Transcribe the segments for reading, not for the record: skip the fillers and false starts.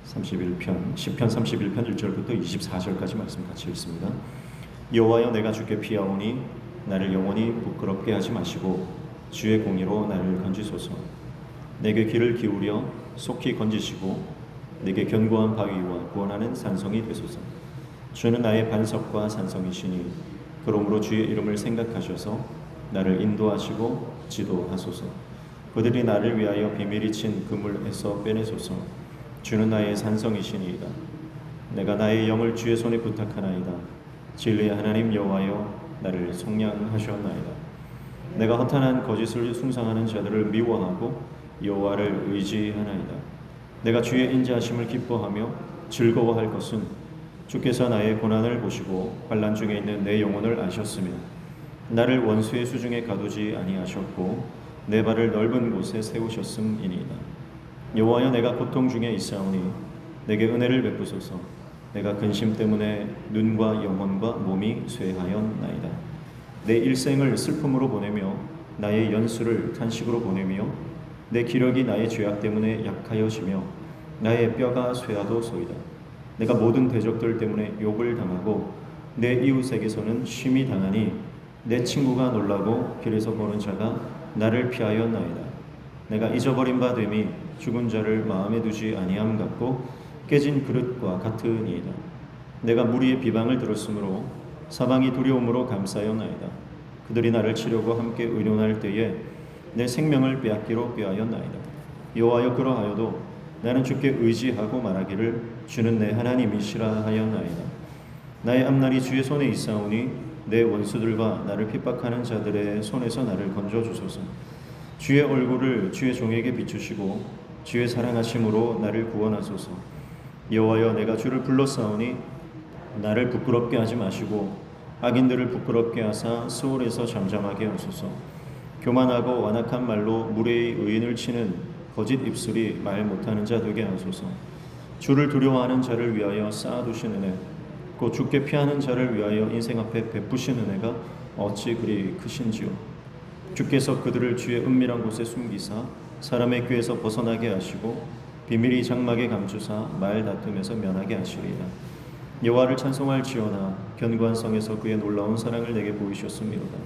31편, 시편 31편 1절부터 24절까지 말씀 같이 읽습니다. 여호와여, 내가 주께 피하오니 나를 영원히 부끄럽게 하지 마시고 주의 공의로 나를 건지소서. 내게 귀를 기울여 속히 건지시고 내게 견고한 바위와 구원하는 산성이 되소서. 주는 나의 반석과 산성이시니 그러므로 주의 이름을 생각하셔서 나를 인도하시고 지도하소서. 그들이 나를 위하여 비밀이 친 그물에서 빼내소서. 주는 나의 산성이시니이다. 내가 나의 영을 주의 손에 부탁하나이다. 진리의 하나님 여호와여, 나를 속량하셨나이다. 내가 허탄한 거짓을 숭상하는 자들을 미워하고 여호와를 의지하나이다. 내가 주의 인자하심을 기뻐하며 즐거워할 것은 주께서 나의 고난을 보시고 환난 중에 있는 내 영혼을 아셨으며 나를 원수의 수중에 가두지 아니하셨고 내 발을 넓은 곳에 세우셨음이니이다. 여호와여, 내가 고통 중에 있사오니 내게 은혜를 베푸소서. 내가 근심 때문에 눈과 영혼과 몸이 쇠하였나이다. 내 일생을 슬픔으로 보내며 나의 연수를 탄식으로 보내며 내 기력이 나의 죄악 때문에 약하여지며 나의 뼈가 쇠하도소이다. 내가 모든 대적들 때문에 욕을 당하고 내 이웃에게서는 심히 당하니 내 친구가 놀라고 길에서 보는 자가 나를 피하였나이다. 내가 잊어버린 바 됨이 죽은 자를 마음에 두지 아니함 같고 깨진 그릇과 같으니이다. 내가 무리의 비방을 들었으므로 사방이 두려움으로 감싸였나이다. 그들이 나를 치려고 함께 의논할 때에 내 생명을 빼앗기로 꾀하였나이다. 여호와여, 그러하여도 나는 주께 의지하고 말하기를 주는 내 하나님이시라 하였나이다. 나의 앞날이 주의 손에 있사오니 내 원수들과 나를 핍박하는 자들의 손에서 나를 건져주소서. 주의 얼굴을 주의 종에게 비추시고 주의 사랑하심으로 나를 구원하소서. 여호와여, 내가 주를 불렀사오니 나를 부끄럽게 하지 마시고 악인들을 부끄럽게 하사 수월에서 잠잠하게 하소서. 교만하고 완악한 말로 무례히 의인을 치는 거짓 입술이 말 못하는 자 되게 하소서. 주를 두려워하는 자를 위하여 쌓아두신 은혜, 곧 주께 피하는 자를 위하여 인생 앞에 베푸신 은혜가 어찌 그리 크신지요. 주께서 그들을 주의 은밀한 곳에 숨기사 사람의 귀에서 벗어나게 하시고 비밀이 장막에 감추사 말 다툼에서 면하게 하시리라. 여호와를 찬송할지어다. 견고한 성에서 그의 놀라운 사랑을 내게 보이셨음이로다.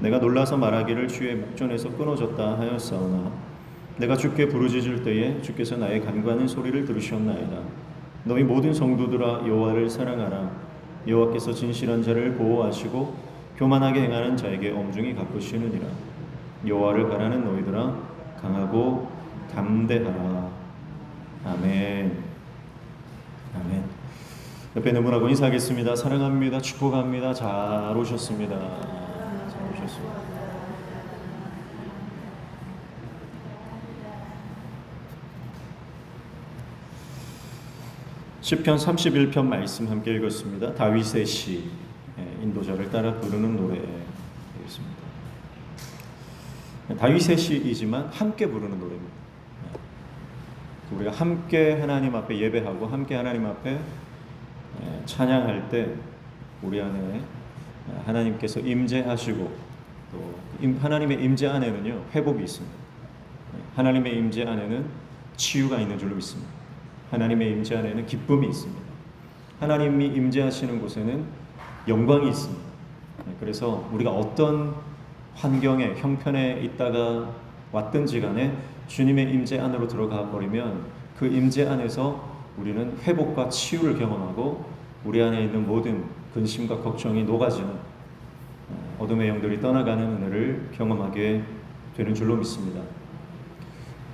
내가 놀라서 말하기를 주의 목전에서 끊어졌다 하였사오나 내가 주께 부르짖을 때에 주께서 나의 간구하는 소리를 들으셨나이다. 너희 모든 성도들아, 여호와를 사랑하라. 여호와께서 진실한 자를 보호하시고 교만하게 행하는 자에게 엄중히 갚으시느니라. 여호와를 바라는 너희들아, 강하고 담대하라. 아멘. 아멘. 옆에 있는 분하고 인사하겠습니다. 사랑합니다. 축복합니다. 잘 오셨습니다. 잘 오셨습니다. 시편 31편 말씀 함께 읽었습니다. 다윗의 시, 인도자를 따라 부르는 노래 되겠습니다. 다윗의 시이지만 함께 부르는 노래입니다. 우리가 함께 하나님 앞에 예배하고 함께 하나님 앞에 찬양할 때 우리 안에 하나님께서 임재하시고 또 하나님의 임재 안에는요, 회복이 있습니다. 하나님의 임재 안에는 치유가 있는 줄로 믿습니다. 하나님의 임재 안에는 기쁨이 있습니다. 하나님이 임재하시는 곳에는 영광이 있습니다. 그래서 우리가 어떤 환경에 형편에 있다가 왔든지 간에 주님의 임재 안으로 들어가 버리면 그 임재 안에서 우리는 회복과 치유를 경험하고 우리 안에 있는 모든 근심과 걱정이 녹아지는 어둠의 영들이 떠나가는 은혜를 경험하게 되는 줄로 믿습니다.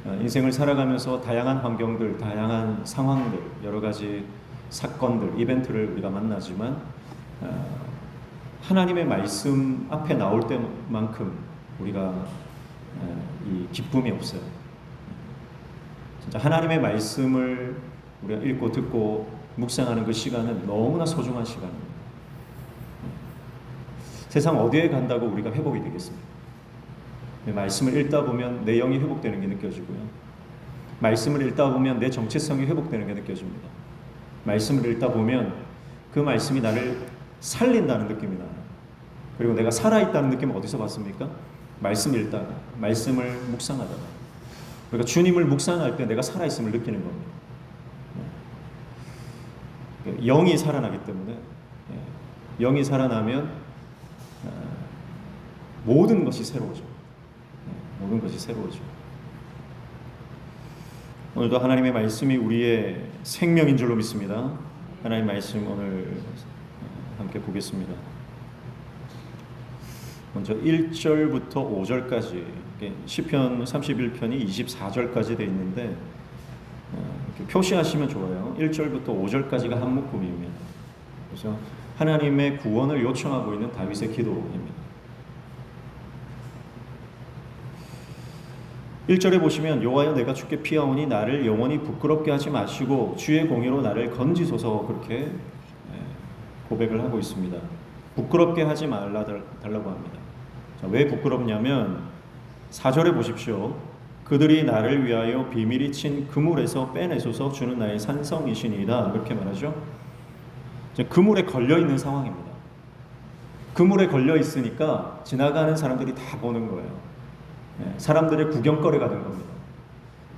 인생을 살아가면서 다양한 환경들, 다양한 상황들, 여러 가지 사건들, 이벤트를 우리가 만나지만 하나님의 말씀 앞에 나올 때만큼 우리가 이 기쁨이 없어요. 진짜 하나님의 말씀을 우리가 읽고 듣고 묵상하는 그 시간은 너무나 소중한 시간입니다. 세상 어디에 간다고 우리가 회복이 되겠습니까? 말씀을 읽다 보면 내 영이 회복되는 게 느껴지고요. 말씀을 읽다 보면 내 정체성이 회복되는 게 느껴집니다. 말씀을 읽다 보면 그 말씀이 나를 살린다는 느낌이 나요. 그리고 내가 살아있다는 느낌은 어디서 받습니까? 말씀 읽다가, 말씀을 묵상하다가. 그러니까 주님을 묵상할 때 내가 살아있음을 느끼는 겁니다. 영이 살아나기 때문에 영이 살아나면 모든 것이 새로워져. 모든 것이 새로워져. 오늘도 하나님의 말씀이 우리의 생명인 줄로 믿습니다. 하나님의 말씀 오늘 함께 보겠습니다. 먼저 1절부터 5절까지 시편 31편이 24절까지 되어 있는데 표시하시면 좋아요. 1절부터 5절까지가 한 묶음입니다. 그래서 하나님의 구원을 요청하고 있는 다윗의 기도입니다. 1절에 보시면 여호와여 내가 주께 피하오니 나를 영원히 부끄럽게 하지 마시고 주의 공의로 나를 건지소서 그렇게 고백을 하고 있습니다. 부끄럽게 하지 달라고 합니다. 자, 왜 부끄럽냐면 4절에 보십시오. 그들이 나를 위하여 비밀이 친 그물에서 빼내소서 주는 나의 산성이시니이다 그렇게 말하죠. 그물에 걸려있는 상황입니다. 그물에 걸려있으니까 지나가는 사람들이 다 보는 거예요. 사람들의 구경거리가 된 겁니다.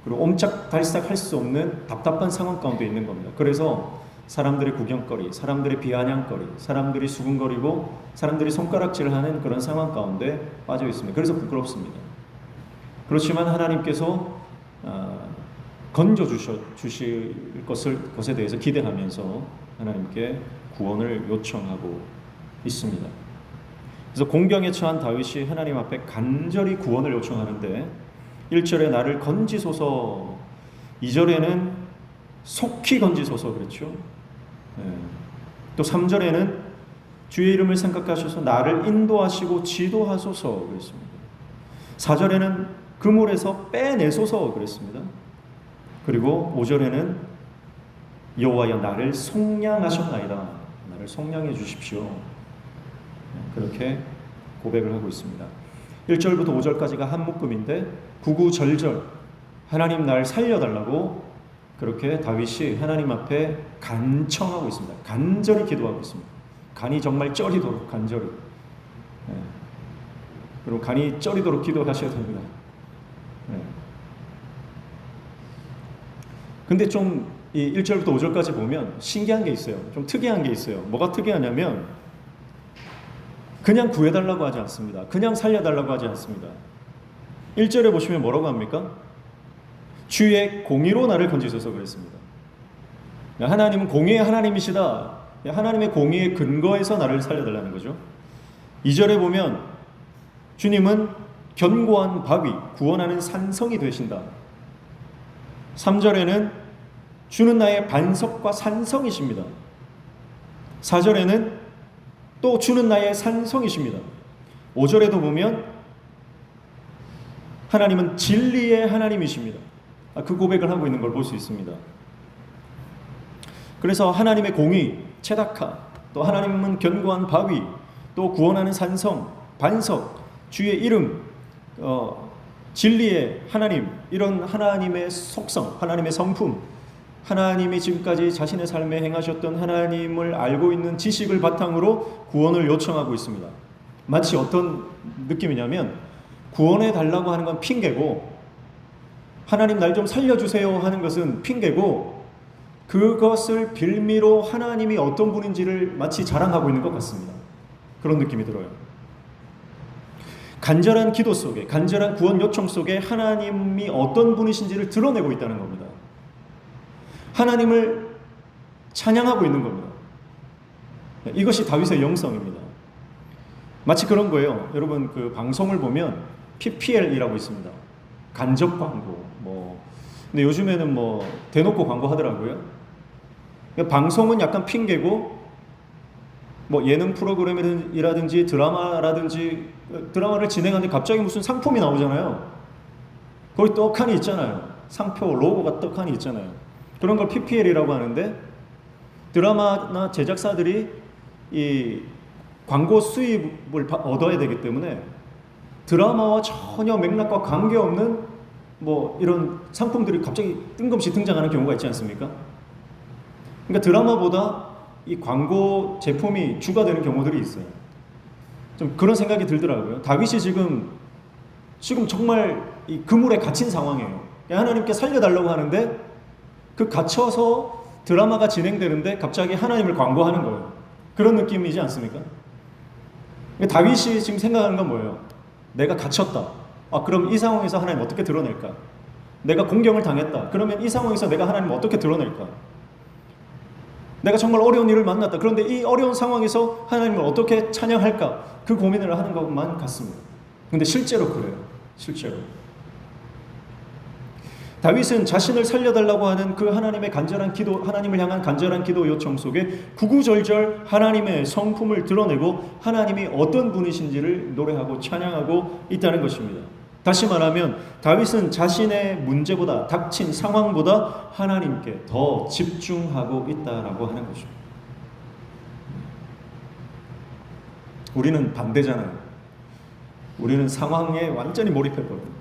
그리고 옴짝달싹 할 수 없는 답답한 상황 가운데 있는 겁니다. 그래서 사람들의 구경거리, 사람들의 비아냥거리, 사람들이 수군거리고 사람들이 손가락질하는 그런 상황 가운데 빠져 있습니다. 그래서 부끄럽습니다. 그렇지만 하나님께서 건져 주실 것에 대해서 기대하면서 하나님께 구원을 요청하고 있습니다. 그래서 공경에 처한 다윗이 하나님 앞에 간절히 구원을 요청하는데 1절에 나를 건지소서, 2절에는 속히 건지소서 그랬죠. 또 3절에는 주의 이름을 생각하셔서 나를 인도하시고 지도하소서 그랬습니다. 4절에는 그물에서 빼내소서 그랬습니다. 그리고 5절에는 여호와여 나를 속량하셨나이다. 나를 속량해 주십시오. 그렇게 고백을 하고 있습니다. 1절부터 5절까지가 한 묶음인데 구구절절 하나님 날 살려달라고 그렇게 다윗이 하나님 앞에 간청하고 있습니다. 간절히 기도하고 있습니다. 간이 정말 쩌리도록 간절히. 그리고 간이 쩌리도록 기도하셔야 됩니다. 근데 좀 이 1절부터 5절까지 보면 신기한 게 있어요. 좀 특이한 게 있어요. 뭐가 특이하냐면 그냥 구해달라고 하지 않습니다. 그냥 살려달라고 하지 않습니다. 1절에 보시면 뭐라고 합니까? 주의 공의로 나를 건지소서 그랬습니다. 하나님은 공의의 하나님이시다. 하나님의 공의의 근거에서 나를 살려달라는 거죠. 2절에 보면 주님은 견고한 바위, 구원하는 산성이 되신다. 3절에는 주는 나의 반석과 산성이십니다. 4절에는 또 주는 나의 산성이십니다. 5절에도 보면 하나님은 진리의 하나님이십니다. 그 고백을 하고 있는 걸 볼 수 있습니다. 그래서 하나님의 공의, 체다카, 또 하나님은 견고한 바위, 또 구원하는 산성, 반석, 주의 이름, 진리의 하나님, 이런 하나님의 속성, 하나님의 성품, 하나님이 지금까지 자신의 삶에 행하셨던 하나님을 알고 있는 지식을 바탕으로 구원을 요청하고 있습니다. 마치 어떤 느낌이냐면 구원해 달라고 하는 건 핑계고 하나님 날 좀 살려주세요 하는 것은 핑계고 그것을 빌미로 하나님이 어떤 분인지를 마치 자랑하고 있는 것 같습니다. 그런 느낌이 들어요. 간절한 기도 속에, 간절한 구원 요청 속에 하나님이 어떤 분이신지를 드러내고 있다는 겁니다. 하나님을 찬양하고 있는 겁니다. 이것이 다윗의 영성입니다. 마치 그런 거예요. 여러분 그 방송을 보면 PPL이라고 있습니다. 간접 광고. 근데 요즘에는 대놓고 광고 하더라고요. 방송은 약간 핑계고 예능 프로그램이라든지 드라마를 진행하는데 갑자기 무슨 상품이 나오잖아요. 거기 떡하니 있잖아요. 상표 로고가 떡하니 있잖아요. 그런 걸 PPL이라고 하는데 드라마나 제작사들이 이 광고 수입을 얻어야 되기 때문에 드라마와 전혀 맥락과 관계없는 이런 상품들이 갑자기 뜬금없이 등장하는 경우가 있지 않습니까? 그러니까 드라마보다 이 광고 제품이 주가 되는 경우들이 있어요. 좀 그런 생각이 들더라고요. 다윗이 지금 정말 이 그물에 갇힌 상황이에요. 하나님께 살려달라고 하는데 그 갇혀서 드라마가 진행되는데 갑자기 하나님을 광고하는 거예요. 그런 느낌이지 않습니까? 다윗이 지금 생각하는 건 뭐예요? 내가 갇혔다. 그럼 이 상황에서 하나님 어떻게 드러낼까? 내가 공경을 당했다. 그러면 이 상황에서 내가 하나님을 어떻게 드러낼까? 내가 정말 어려운 일을 만났다. 그런데 이 어려운 상황에서 하나님을 어떻게 찬양할까? 그 고민을 하는 것만 같습니다. 근데 실제로 그래요. 실제로. 다윗은 자신을 살려달라고 하는 그 하나님의 간절한 기도, 하나님을 향한 간절한 기도 요청 속에 구구절절 하나님의 성품을 드러내고 하나님이 어떤 분이신지를 노래하고 찬양하고 있다는 것입니다. 다시 말하면 다윗은 자신의 문제보다, 닥친 상황보다 하나님께 더 집중하고 있다라고 하는 것입니다. 우리는 반대잖아요. 우리는 상황에 완전히 몰입해버립니다.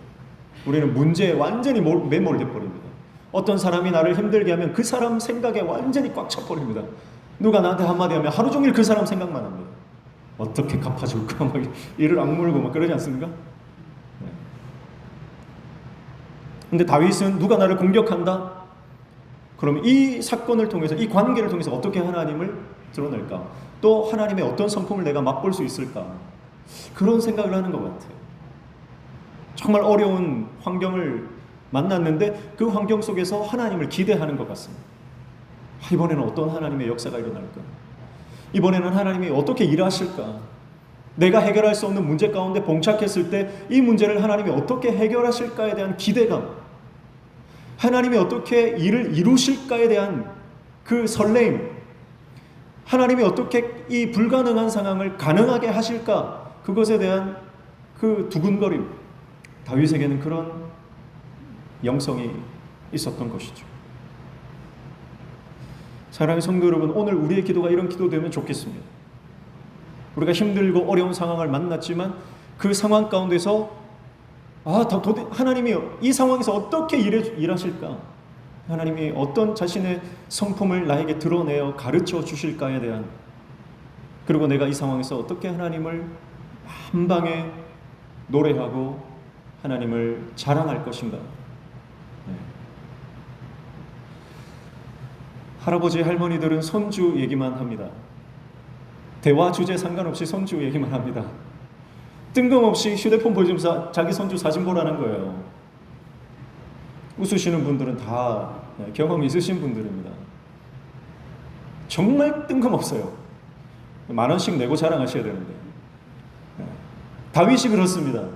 우리는 문제에 완전히 매몰돼 버립니다. 어떤 사람이 나를 힘들게 하면 그 사람 생각에 완전히 꽉 차버립니다. 누가 나한테 한마디 하면 하루 종일 그 사람 생각만 합니다. 어떻게 갚아줄까? 막 이를 악물고 막 그러지 않습니까? 네. 근데 다윗은 누가 나를 공격한다? 그러면 이 사건을 통해서, 이 관계를 통해서 어떻게 하나님을 드러낼까? 또 하나님의 어떤 성품을 내가 맛볼 수 있을까? 그런 생각을 하는 것 같아요. 정말 어려운 환경을 만났는데 그 환경 속에서 하나님을 기대하는 것 같습니다. 이번에는 어떤 하나님의 역사가 일어날까? 이번에는 하나님이 어떻게 일하실까? 내가 해결할 수 없는 문제 가운데 봉착했을 때 이 문제를 하나님이 어떻게 해결하실까에 대한 기대감, 하나님이 어떻게 일을 이루실까에 대한 그 설레임, 하나님이 어떻게 이 불가능한 상황을 가능하게 하실까? 그것에 대한 그 두근거림, 다윗에게는 그런 영성이 있었던 것이죠. 사랑하는 성도 여러분, 오늘 우리의 기도가 이런 기도 되면 좋겠습니다. 우리가 힘들고 어려운 상황을 만났지만 그 상황 가운데서 하나님이 이 상황에서 어떻게 일하실까? 하나님이 어떤 자신의 성품을 나에게 드러내어 가르쳐 주실까에 대한, 그리고 내가 이 상황에서 어떻게 하나님을 한 방에 노래하고 하나님을 자랑할 것인가? 네. 할아버지 할머니들은 손주 얘기만 합니다. 대화 주제 상관없이 손주 얘기만 합니다. 뜬금없이 휴대폰 보여주면서 자기 손주 사진 보라는 거예요. 웃으시는 분들은 다 경험이 있으신 분들입니다. 정말 뜬금없어요. 10,000원씩 내고 자랑하셔야 되는데. 다윗이 그렇습니다.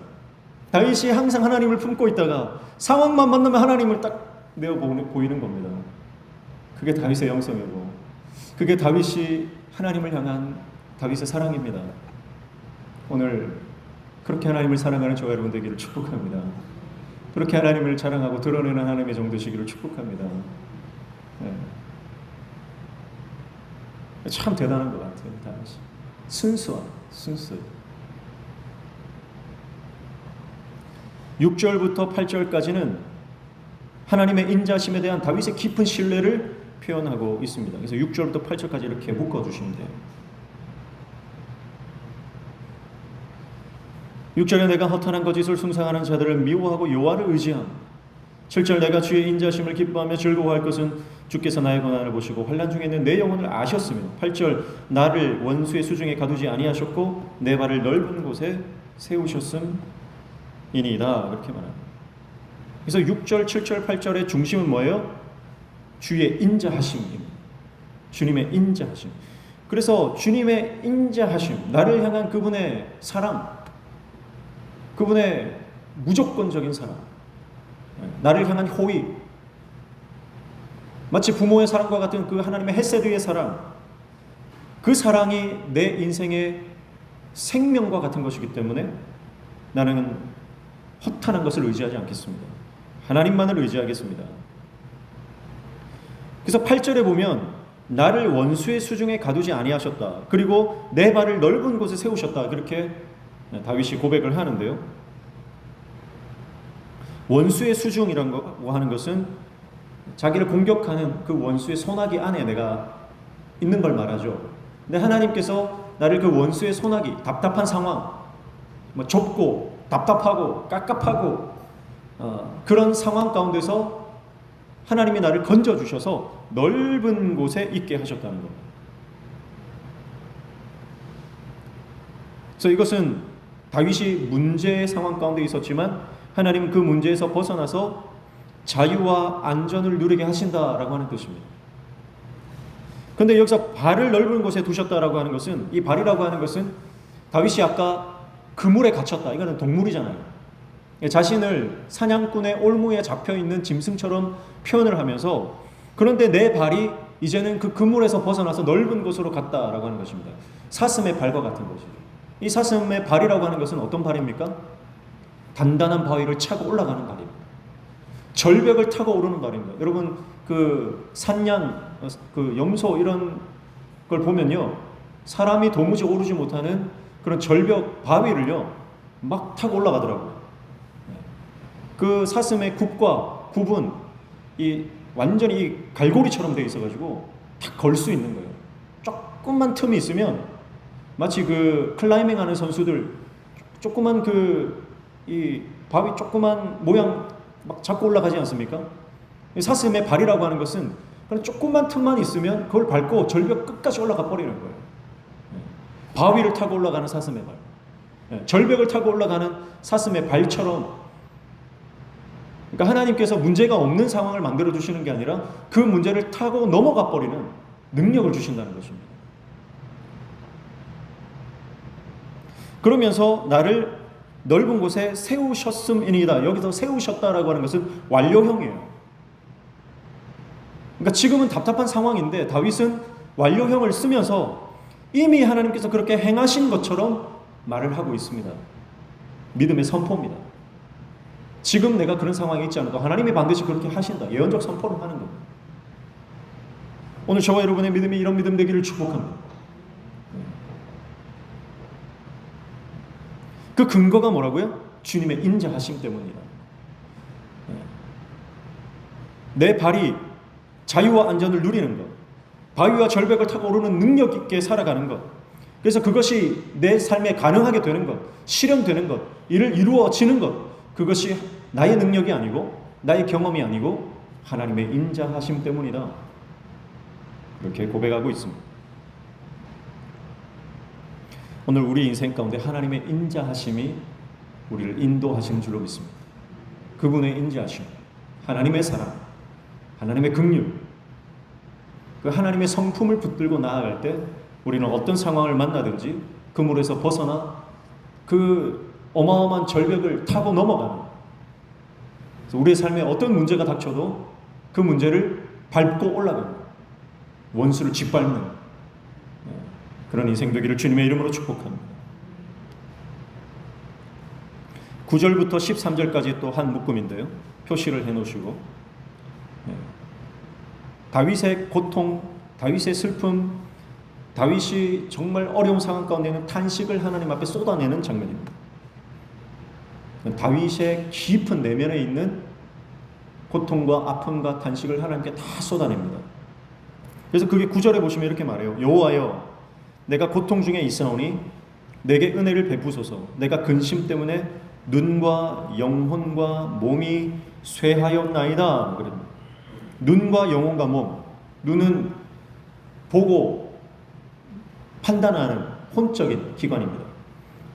다윗이 항상 하나님을 품고 있다가 상황만 만나면 하나님을 딱 내어 보이는 겁니다. 그게 다윗의 영성이고, 그게 다윗이 하나님을 향한 다윗의 사랑입니다. 오늘 그렇게 하나님을 사랑하는 저와 여러분 되기를 축복합니다. 그렇게 하나님을 자랑하고 드러내는 하나님의 종 되시기를 축복합니다. 네. 참 대단한 것 같아요. 다윗이 순수해요. 6절부터 8절까지는 하나님의 인자심에 대한 다윗의 깊은 신뢰를 표현하고 있습니다. 그래서 6절부터 8절까지 이렇게 묶어주시면 돼요. 6절에 내가 허탄한 거짓을 숭상하는 자들을 미워하고 여호와를 의지함. 7절 내가 주의 인자심을 기뻐하며 즐거워할 것은 주께서 나의 고난을 보시고 환난 중에 있는 내 영혼을 아셨으며. 8절 나를 원수의 수중에 가두지 아니하셨고 내 발을 넓은 곳에 세우셨음 이니이다. 그렇게 말합니다. 그래서 6절, 7절, 8절의 중심은 뭐예요? 주의 인자하심입니다. 주님의 인자하심. 그래서 주님의 인자하심, 나를 향한 그분의 사랑, 그분의 무조건적인 사랑, 나를 향한 호의, 마치 부모의 사랑과 같은 그 하나님의 헤세드의 사랑, 그 사랑이 내 인생의 생명과 같은 것이기 때문에 나는 허탄한 것을 의지하지 않겠습니다. 하나님만을 의지하겠습니다. 그래서 8절에 보면 나를 원수의 수중에 가두지 아니하셨다. 그리고 내 발을 넓은 곳에 세우셨다. 그렇게 다윗이 고백을 하는데요. 원수의 수중이라고 하는 것은 자기를 공격하는 그 원수의 소나기 안에 내가 있는 걸 말하죠. 근데 하나님께서 나를 그 원수의 소나기, 답답한 상황, 좁고 답답하고 깝깝하고 그런 상황 가운데서 하나님이 나를 건져주셔서 넓은 곳에 있게 하셨다는 겁니다. 그래서 이것은 다윗이 문제의 상황 가운데 있었지만 하나님은 그 문제에서 벗어나서 자유와 안전을 누리게 하신다라고 하는 뜻입니다. 그런데 여기서 발을 넓은 곳에 두셨다라고 하는 것은, 이 발이라고 하는 것은 다윗이 아까 그물에 갇혔다, 이거는 동물이잖아요. 자신을 사냥꾼의 올무에 잡혀있는 짐승처럼 표현을 하면서, 그런데 내 발이 이제는 그 그물에서 벗어나서 넓은 곳으로 갔다라고 하는 것입니다. 사슴의 발과 같은 것이죠. 이 사슴의 발이라고 하는 것은 어떤 발입니까? 단단한 바위를 차고 올라가는 발입니다. 절벽을 타고 오르는 발입니다. 여러분 그 산양, 그 염소 이런 걸 보면요, 사람이 도무지 오르지 못하는 그런 절벽 바위를요 막 타고 올라가더라고요. 그 사슴의 굽과 굽은 이 완전히 갈고리처럼 되어 있어가지고 탁 걸 수 있는 거예요. 조금만 틈이 있으면 마치 그 클라이밍 하는 선수들 조그만 이 바위 조그만 모양 막 잡고 올라가지 않습니까? 사슴의 발이라고 하는 것은 그런 조그만 틈만 있으면 그걸 밟고 절벽 끝까지 올라가 버리는 거예요. 바위를 타고 올라가는 사슴의 발, 절벽을 타고 올라가는 사슴의 발처럼, 그러니까 하나님께서 문제가 없는 상황을 만들어 주시는 게 아니라 그 문제를 타고 넘어가 버리는 능력을 주신다는 것입니다. 그러면서 나를 넓은 곳에 세우셨음이니이다. 여기서 세우셨다라고 하는 것은 완료형이에요. 그러니까 지금은 답답한 상황인데 다윗은 완료형을 쓰면서 이미 하나님께서 그렇게 행하신 것처럼 말을 하고 있습니다. 믿음의 선포입니다. 지금 내가 그런 상황에 있지 않아도 하나님이 반드시 그렇게 하신다. 예언적 선포를 하는 겁니다. 오늘 저와 여러분의 믿음이 이런 믿음 되기를 축복합니다. 그 근거가 뭐라고요? 주님의 인자하심 때문이다. 내 발이 자유와 안전을 누리는 것, 바위와 절벽을 타고 오르는 능력 있게 살아가는 것, 그래서 그것이 내 삶에 가능하게 되는 것, 실현되는 것, 이를 이루어지는 것, 그것이 나의 능력이 아니고 나의 경험이 아니고 하나님의 인자하심 때문이다. 그렇게 고백하고 있습니다. 오늘 우리 인생 가운데 하나님의 인자하심이 우리를 인도하시는 줄로 믿습니다. 그분의 인자하심, 하나님의 사랑, 하나님의 긍휼, 그 하나님의 성품을 붙들고 나아갈 때 우리는 어떤 상황을 만나든지 그물에서 벗어나 그 어마어마한 절벽을 타고 넘어가는, 그래서 우리의 삶에 어떤 문제가 닥쳐도 그 문제를 밟고 올라가는, 원수를 짓밟는 그런 인생 되기를 주님의 이름으로 축복합니다. 9절부터 13절까지 또 한 묶음인데요, 표시를 해놓으시고, 다윗의 고통, 다윗의 슬픔, 다윗이 정말 어려운 상황 가운데는 탄식을 하나님 앞에 쏟아내는 장면입니다. 다윗의 깊은 내면에 있는 고통과 아픔과 탄식을 하나님께 다 쏟아냅니다. 그래서 그게 9절에 보시면 이렇게 말해요. 여호와여, 내가 고통 중에 있사오니 내게 은혜를 베푸소서. 내가 근심 때문에 눈과 영혼과 몸이 쇠하였나이다. 그럽니다. 눈과 영혼과 몸, 눈은 보고 판단하는 혼적인 기관입니다.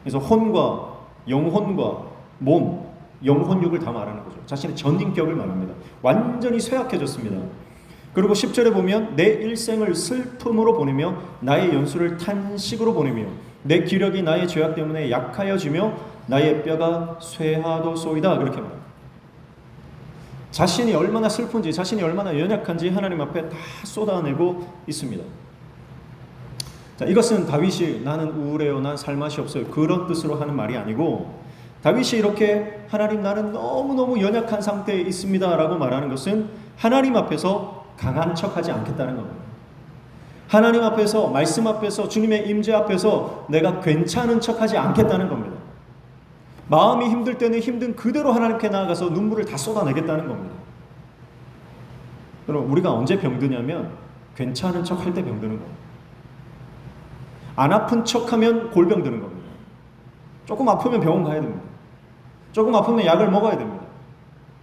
그래서 혼과 영혼과 몸, 영혼육을 다 말하는 거죠. 자신의 전인격을 말합니다. 완전히 쇠약해졌습니다. 그리고 10절에 보면 내 일생을 슬픔으로 보내며 나의 연수를 탄식으로 보내며 내 기력이 나의 죄악 때문에 약하여지며 나의 뼈가 쇠하도소이다. 그렇게 말합니다. 자신이 얼마나 슬픈지, 자신이 얼마나 연약한지 하나님 앞에 다 쏟아내고 있습니다. 자, 이것은 다윗이 나는 우울해요, 난 살맛이 없어요, 그런 뜻으로 하는 말이 아니고, 다윗이 이렇게 하나님 나는 너무너무 연약한 상태에 있습니다 라고 말하는 것은 하나님 앞에서 강한 척하지 않겠다는 겁니다. 하나님 앞에서, 말씀 앞에서, 주님의 임재 앞에서 내가 괜찮은 척하지 않겠다는 겁니다. 마음이 힘들 때는 힘든 그대로 하나님께 나아가서 눈물을 다 쏟아내겠다는 겁니다. 여러분, 우리가 언제 병드냐면 괜찮은 척할 때 병드는 겁니다. 안 아픈 척하면 골병 드는 겁니다. 조금 아프면 병원 가야 됩니다. 조금 아프면 약을 먹어야 됩니다.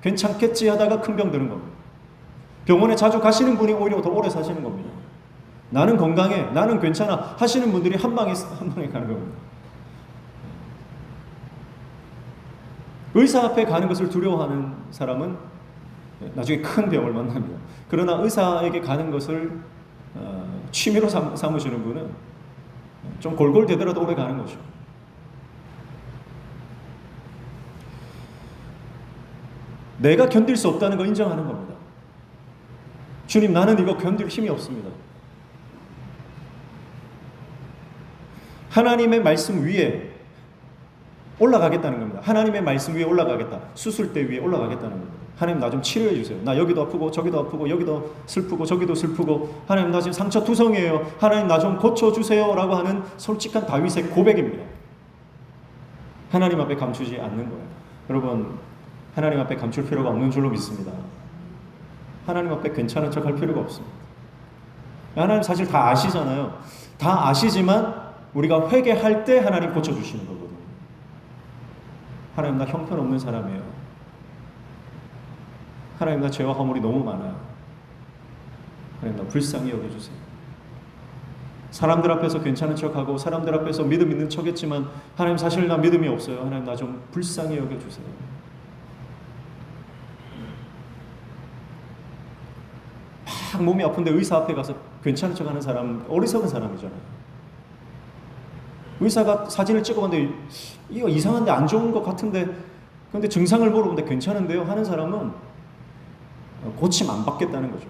괜찮겠지 하다가 큰 병 드는 겁니다. 병원에 자주 가시는 분이 오히려 더 오래 사시는 겁니다. 나는 건강해, 나는 괜찮아 하시는 분들이 한 방에 가는 겁니다. 의사 앞에 가는 것을 두려워하는 사람은 나중에 큰 병을 만납니다. 그러나 의사에게 가는 것을 취미로 삼으시는 분은 좀 골골대더라도 오래 가는 거죠. 내가 견딜 수 없다는 거 인정하는 겁니다. 주님, 나는 이거 견딜 힘이 없습니다. 하나님의 말씀 위에 올라가겠다는 겁니다. 하나님의 말씀 위에 올라가겠다. 수술대 위에 올라가겠다는 겁니다. 하나님, 나 좀 치료해 주세요. 나 여기도 아프고 저기도 아프고 여기도 슬프고 저기도 슬프고, 하나님 나 지금 상처 투성이에요. 하나님 나 좀 고쳐주세요 라고 하는 솔직한 다윗의 고백입니다. 하나님 앞에 감추지 않는 거예요. 여러분, 하나님 앞에 감출 필요가 없는 줄로 믿습니다. 하나님 앞에 괜찮은 척 할 필요가 없습니다. 하나님 사실 다 아시잖아요. 다 아시지만 우리가 회개할 때 하나님 고쳐주시는 거거든요. 하나님, 나 형편없는 사람이에요. 하나님, 나 죄와 허물이 너무 많아요. 하나님, 나 불쌍히 여겨주세요. 사람들 앞에서 괜찮은 척하고 사람들 앞에서 믿음 있는 척했지만, 하나님 사실 나 믿음이 없어요. 하나님, 나 좀 불쌍히 여겨주세요. 막 몸이 아픈데 의사 앞에 가서 괜찮은 척하는 사람, 어리석은 사람이잖아요. 의사가 사진을 찍어봤는데 이거 이상한데 안 좋은 것 같은데, 그런데 증상을 물어보는데 괜찮은데요 하는 사람은 고침 안 받겠다는 거죠.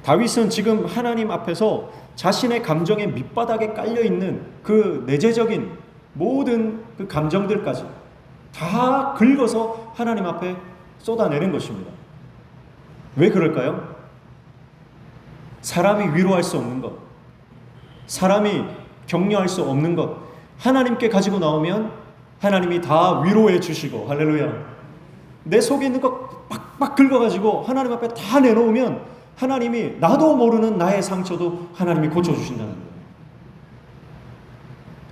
다윗은 지금 하나님 앞에서 자신의 감정의 밑바닥에 깔려있는 그 내재적인 모든 그 감정들까지 다 긁어서 하나님 앞에 쏟아내는 것입니다. 왜 그럴까요? 사람이 위로할 수 없는 것, 사람이 격려할 수 없는 것, 하나님께 가지고 나오면 하나님이 다 위로해 주시고, 할렐루야. 내 속에 있는 것 빡빡 긁어가지고 하나님 앞에 다 내놓으면 하나님이 나도 모르는 나의 상처도 하나님이 고쳐주신다는 거예요.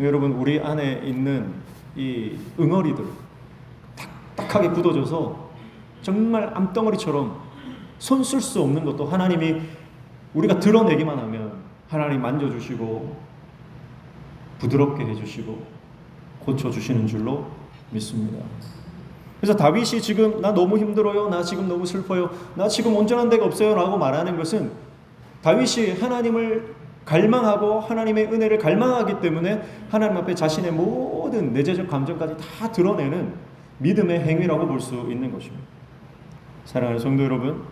여러분, 우리 안에 있는 이 응어리들 딱딱하게 굳어져서 정말 암덩어리처럼 손 쓸 수 없는 것도 하나님이 우리가 드러내기만 하면 하나님 만져주시고 부드럽게 해주시고 고쳐주시는 줄로 믿습니다. 그래서 다윗이 지금 나 너무 힘들어요, 나 지금 너무 슬퍼요, 나 지금 온전한 데가 없어요 라고 말하는 것은 다윗이 하나님을 갈망하고 하나님의 은혜를 갈망하기 때문에 하나님 앞에 자신의 모든 내재적 감정까지 다 드러내는 믿음의 행위라고 볼 수 있는 것입니다. 사랑하는 성도 여러분,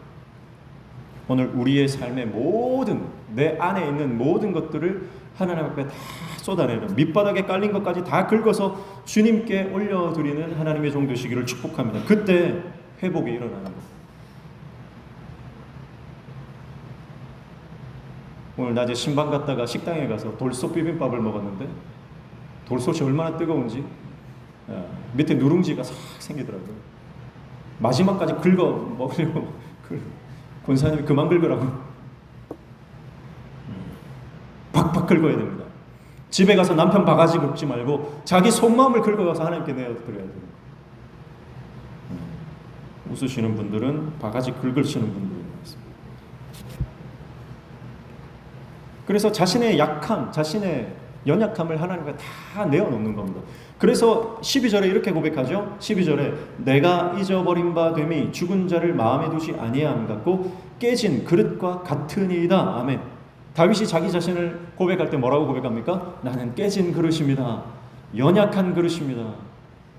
오늘 우리의 삶의 모든, 내 안에 있는 모든 것들을 하나님 앞에 다 쏟아내는, 밑바닥에 깔린 것까지 다 긁어서 주님께 올려드리는 하나님의 종 되시기를 축복합니다. 그때 회복이 일어나는 겁니다. 오늘 낮에 신방 갔다가 식당에 가서 돌솥 비빔밥을 먹었는데 돌솥이 얼마나 뜨거운지 밑에 누룽지가 싹 생기더라고요. 마지막까지 긁어 먹으려고 권사님이 그만 긁으라고 박박 긁어야 됩니다. 집에 가서 남편 바가지 긁지 말고 자기 속마음을 긁어가서 하나님께 내어드려야 돼요. 웃으시는 분들은 바가지 긁으시는 분들이 있습니다. 그래서 자신의 약함, 자신의 연약함을 하나님께 다 내어놓는 겁니다. 그래서 12절에 이렇게 고백하죠. 12절에 내가 잊어버린 바 됨이 죽은 자를 마음에 두지 아니함 같고 깨진 그릇과 같으니이다. 아멘. 다윗이 자기 자신을 고백할 때 뭐라고 고백합니까? 나는 깨진 그릇입니다. 연약한 그릇입니다.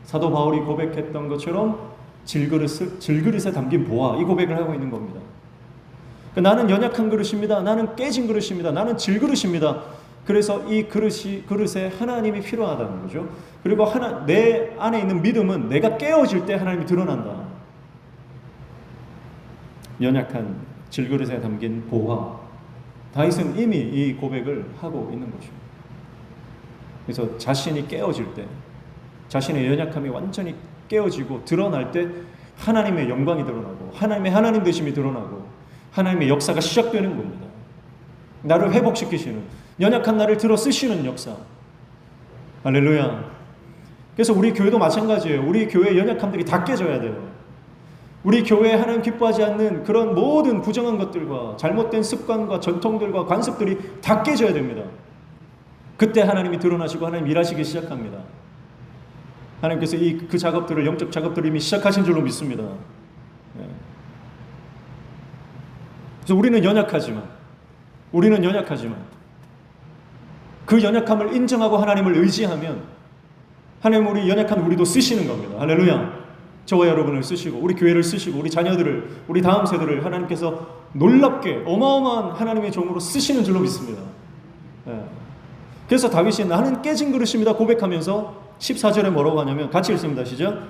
사도 바울이 고백했던 것처럼 질그릇에 담긴 보화, 이 고백을 하고 있는 겁니다. 나는 연약한 그릇입니다. 나는 깨진 그릇입니다. 나는 질그릇입니다. 그래서 이 그릇에 하나님이 필요하다는 거죠. 그리고 내 안에 있는 믿음은 내가 깨어질 때 하나님이 드러난다. 연약한 질그릇에 담긴 보화. 다윗은 이미 이 고백을 하고 있는 것입니다. 그래서 자신이 깨어질 때, 자신의 연약함이 완전히 깨어지고 드러날 때 하나님의 영광이 드러나고 하나님의 하나님 되심이 드러나고 하나님의 역사가 시작되는 겁니다. 나를 회복시키시는, 연약한 나를 들어 쓰시는 역사. 할렐루야. 그래서 우리 교회도 마찬가지예요. 우리 교회의 연약함들이 다 깨져야 돼요. 우리 교회에 하나님 기뻐하지 않는 그런 모든 부정한 것들과 잘못된 습관과 전통들과 관습들이 다 깨져야 됩니다. 그때 하나님이 드러나시고 하나님 일하시기 시작합니다. 하나님께서 그 작업들을, 영적 작업들을 이미 시작하신 줄로 믿습니다. 그래서 우리는 연약하지만 그 연약함을 인정하고 하나님을 의지하면 하나님 우리 연약한 우리도 쓰시는 겁니다. 할렐루야. 저와 여러분을 쓰시고 우리 교회를 쓰시고 우리 자녀들을, 우리 다음 세대를 하나님께서 놀랍게 어마어마한 하나님의 종으로 쓰시는 줄로 믿습니다. 그래서 다윗이 나는 깨진 그릇입니다 고백하면서 14절에 뭐라고 하냐면 같이 읽습니다. 시작.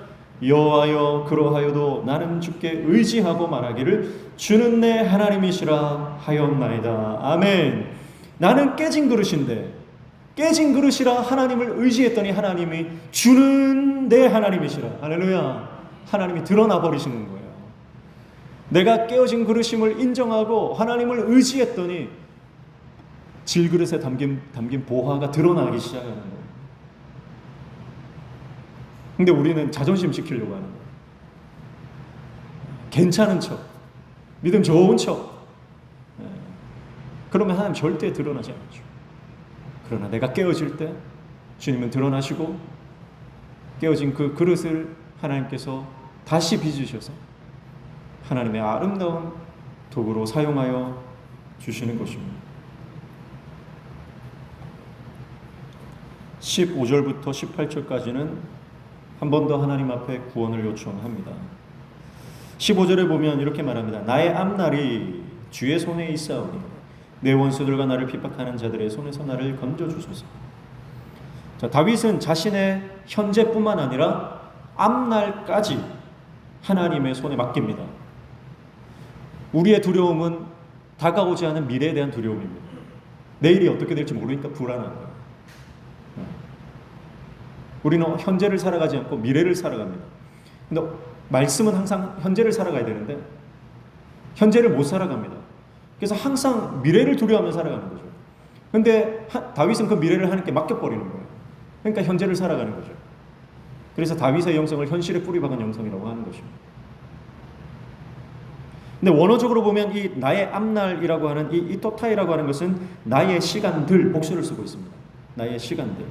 여호와여 그러하여도 나는 주께 의지하고 말하기를 주는 내 하나님이시라 하였나이다. 아멘. 나는 깨진 그릇인데 깨진 그릇이라 하나님을 의지했더니 하나님이 주는 내 하나님이시라. 할렐루야. 하나님이 드러나 버리시는 거예요. 내가 깨어진 그릇임을 인정하고 하나님을 의지했더니 질그릇에 담긴 보화가 드러나기 시작하는 거예요. 근데 우리는 자존심 지키려고 하는 거예요. 괜찮은 척, 믿음 좋은 척. 그러면 하나님 절대 드러나지 않죠. 그러나 내가 깨어질 때 주님은 드러나시고 깨어진 그 그릇을 하나님께서 다시 빚으셔서 하나님의 아름다운 도구로 사용하여 주시는 것입니다. 15절부터 18절까지는 한 번 더 하나님 앞에 구원을 요청합니다. 15절에 보면 이렇게 말합니다. 나의 앞날이 주의 손에 있사오니 내 원수들과 나를 핍박하는 자들의 손에서 나를 건져주소서. 자, 다윗은 자신의 현재뿐만 아니라 앞날까지 하나님의 손에 맡깁니다. 우리의 두려움은 다가오지 않은 미래에 대한 두려움입니다. 내일이 어떻게 될지 모르니까 불안한 거예요. 우리는 현재를 살아가지 않고 미래를 살아갑니다. 근데 말씀은 항상 현재를 살아가야 되는데 현재를 못 살아갑니다. 그래서 항상 미래를 두려워하며 살아가는 거죠. 근데 다윗은 그 미래를 하나님께 맡겨버리는 거예요. 그러니까 현재를 살아가는 거죠. 그래서 다윗의 영성을 현실에 뿌리박은 영성이라고 하는 것입니다. 근데 원어적으로 보면 이 나의 앞날이라고 하는 이 토타이라고 하는 것은 나의 시간들 복수를 쓰고 있습니다. 나의 시간들.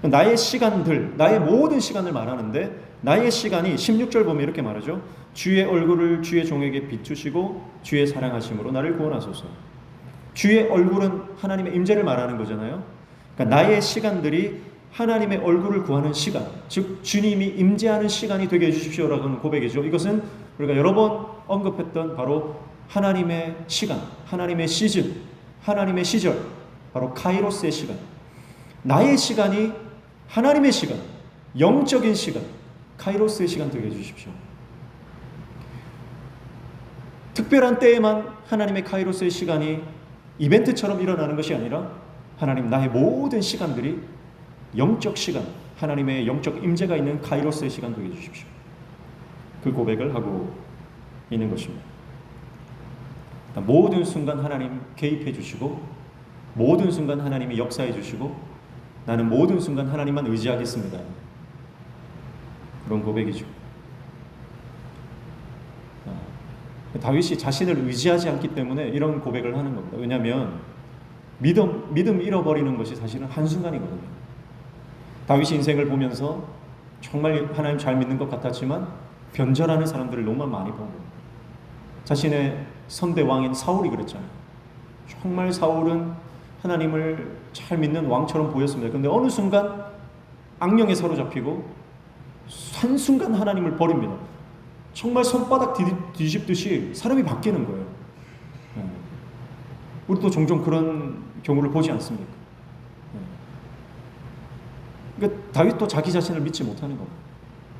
나의 시간들, 나의 모든 시간을 말하는데 나의 시간이 16절 보면 이렇게 말하죠. 주의 얼굴을 주의 종에게 비추시고 주의 사랑하심으로 나를 구원하소서. 주의 얼굴은 하나님의 임재를 말하는 거잖아요. 그러니까 나의 시간들이 하나님의 얼굴을 구하는 시간, 즉 주님이 임재하는 시간이 되게 해주십시오라는 고백이죠. 이것은 우리가 여러 번 언급했던 바로 하나님의 시간, 하나님의 시즌, 하나님의 시절, 바로 카이로스의 시간. 나의 시간이 하나님의 시간, 영적인 시간, 카이로스의 시간 되게 해주십시오. 특별한 때에만 하나님의 카이로스의 시간이 이벤트처럼 일어나는 것이 아니라 하나님 나의 모든 시간들이 영적 시간, 하나님의 영적 임재가 있는 카이로스의 시간 되게 해주십시오. 그 고백을 하고 있는 것입니다. 모든 순간 하나님 개입해 주시고 모든 순간 하나님이 역사해 주시고 나는 모든 순간 하나님만 의지하겠습니다. 그런 고백이죠. 다윗이 자신을 의지하지 않기 때문에 이런 고백을 하는 겁니다. 왜냐하면 믿음 잃어버리는 것이 사실은 한순간이거든요. 다윗이 인생을 보면서 정말 하나님 잘 믿는 것 같았지만 변절하는 사람들을 너무 많이 본 거예요. 자신의 선대 왕인 사울이 그랬잖아요. 정말 사울은 하나님을 잘 믿는 왕처럼 보였습니다. 그런데 어느 순간 악령에 사로잡히고 한순간 하나님을 버립니다. 정말 손바닥 뒤집듯이 사람이 바뀌는 거예요. 우리도 종종 그런 경우를 보지 않습니까? 그러니까 다윗도 자기 자신을 믿지 못하는 겁니다.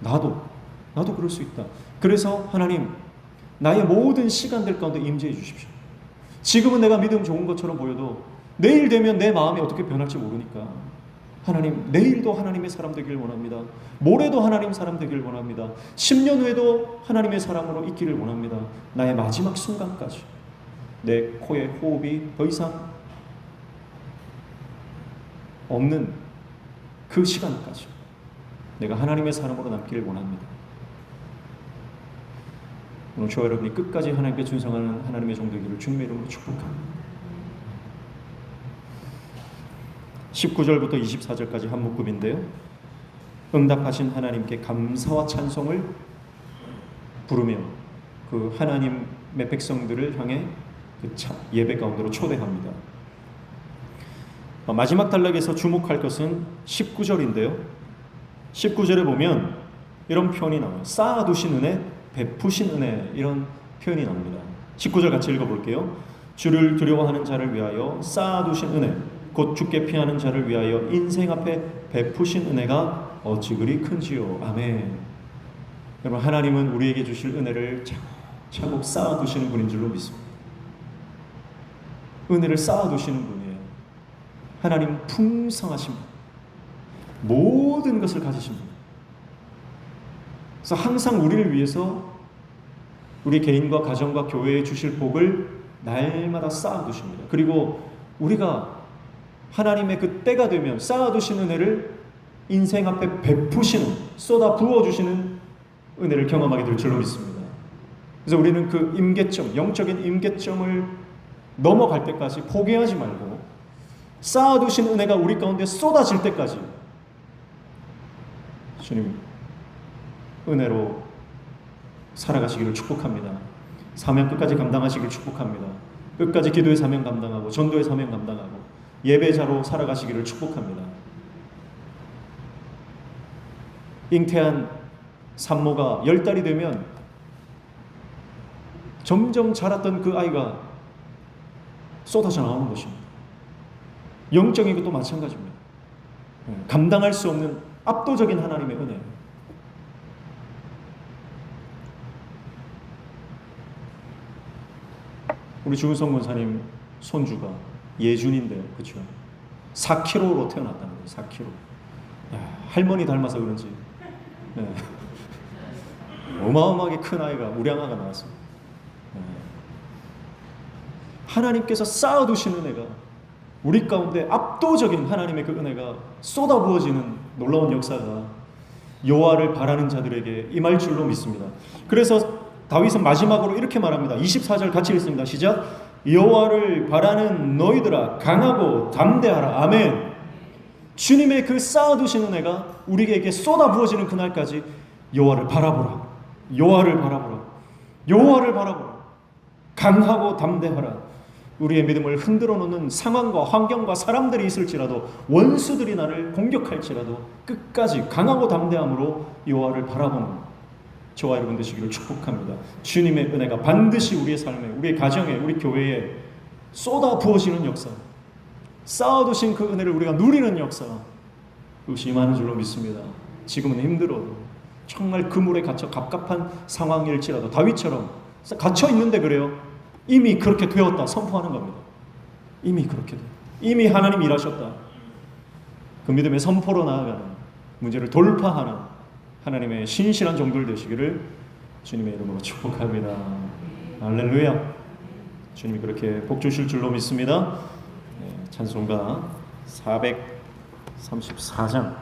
나도 그럴 수 있다. 그래서 하나님 나의 모든 시간들 가운데 임재해 주십시오. 지금은 내가 믿음 좋은 것처럼 보여도 내일 되면 내 마음이 어떻게 변할지 모르니까 하나님 내일도 하나님의 사람 되기를 원합니다. 모레도 하나님 사람 되기를 원합니다. 10년 후에도 하나님의 사람으로 있기를 원합니다. 나의 마지막 순간까지 내 코에 호흡이 더 이상 없는 그 시간까지 내가 하나님의 사람으로 남기를 원합니다. 오늘 저와 여러분이 끝까지 하나님께 충성하는 하나님의 종들 되기를 주님의 이름으로 축복합니다. 19절부터 24절까지 한 묶음인데요. 응답하신 하나님께 감사와 찬송을 부르며 그 하나님의 백성들을 향해 그 예배 가운데로 초대합니다. 마지막 단락에서 주목할 것은 19절인데요. 19절에 보면 이런 표현이 나와요. 쌓아두신 은혜, 베푸신 은혜, 이런 표현이 나옵니다. 19절 같이 읽어볼게요. 주를 두려워하는 자를 위하여 쌓아두신 은혜, 곧 주께 피하는 자를 위하여 인생 앞에 베푸신 은혜가 어찌 그리 큰지요. 아멘. 여러분, 하나님은 우리에게 주실 은혜를 차곡차곡 쌓아두시는 분인 줄로 믿습니다. 은혜를 쌓아두시는 분이에요. 하나님 풍성하신 분, 모든 것을 가지신 분. 그래서 항상 우리를 위해서 우리 개인과 가정과 교회에 주실 복을 날마다 쌓아두십니다. 그리고 우리가 하나님의 그 때가 되면 쌓아두신 은혜를 인생 앞에 베푸시는, 쏟아 부어주시는 은혜를 경험하게 될 줄로 믿습니다. 그래서 우리는 그 임계점, 영적인 임계점을 넘어갈 때까지 포기하지 말고 쌓아두신 은혜가 우리 가운데 쏟아질 때까지 주님 은혜로 살아가시기를 축복합니다. 사명 끝까지 감당하시기를 축복합니다. 끝까지 기도의 사명 감당하고 전도의 사명 감당하고 예배자로 살아가시기를 축복합니다. 잉태한 산모가 10달이 되면 점점 자랐던 그 아이가 쏟아져 나오는 것입니다. 영적인 것도 마찬가지입니다. 감당할 수 없는 압도적인 하나님의 은혜. 우리 주은성 권사님 손주가 예준인데요, 그렇죠? 4kg로 태어났다는 거예요. 4kg. 야, 할머니 닮아서 그런지 어마어마하게 큰 아이가, 우량아가 나왔습니다. 하나님께서 쌓아두신 은혜가, 우리 가운데 압도적인 하나님의 그 은혜가 쏟아부어지는 놀라운 역사가 여호와를 바라는 자들에게 임할 줄로 믿습니다. 그래서 다윗은 마지막으로 이렇게 말합니다. 24절 같이 읽습니다. 시작. 여호와를 바라는 너희들아 강하고 담대하라. 아멘. 주님의 그 쌓아두신 은혜가 우리에게 쏟아부어지는 그날까지 여호와를 바라보라. 여호와를 바라보라. 여호와를 바라보라. 강하고 담대하라. 우리의 믿음을 흔들어 놓는 상황과 환경과 사람들이 있을지라도, 원수들이 나를 공격할지라도 끝까지 강하고 담대함으로 여호와를 바라보는 저와 여러분 되시기를 축복합니다. 주님의 은혜가 반드시 우리의 삶에, 우리의 가정에, 우리 교회에 쏟아 부어지는 역사, 쌓아두신 그 은혜를 우리가 누리는 역사, 그것이 임하는 줄로 믿습니다. 지금은 힘들어도, 정말 그물에 갇혀 갑갑한 상황일지라도 다윗처럼 갇혀 있는데 그래요. 이미 그렇게 되었다 선포하는 겁니다. 이미 그렇게 돼. 이미 하나님 일하셨다. 그 믿음의 선포로 나아가는, 문제를 돌파하는 하나님의 신실한 종들 되시기를 주님의 이름으로 축복합니다. 할렐루야. 주님이 그렇게 복 주실 줄로 믿습니다. 찬송가 434장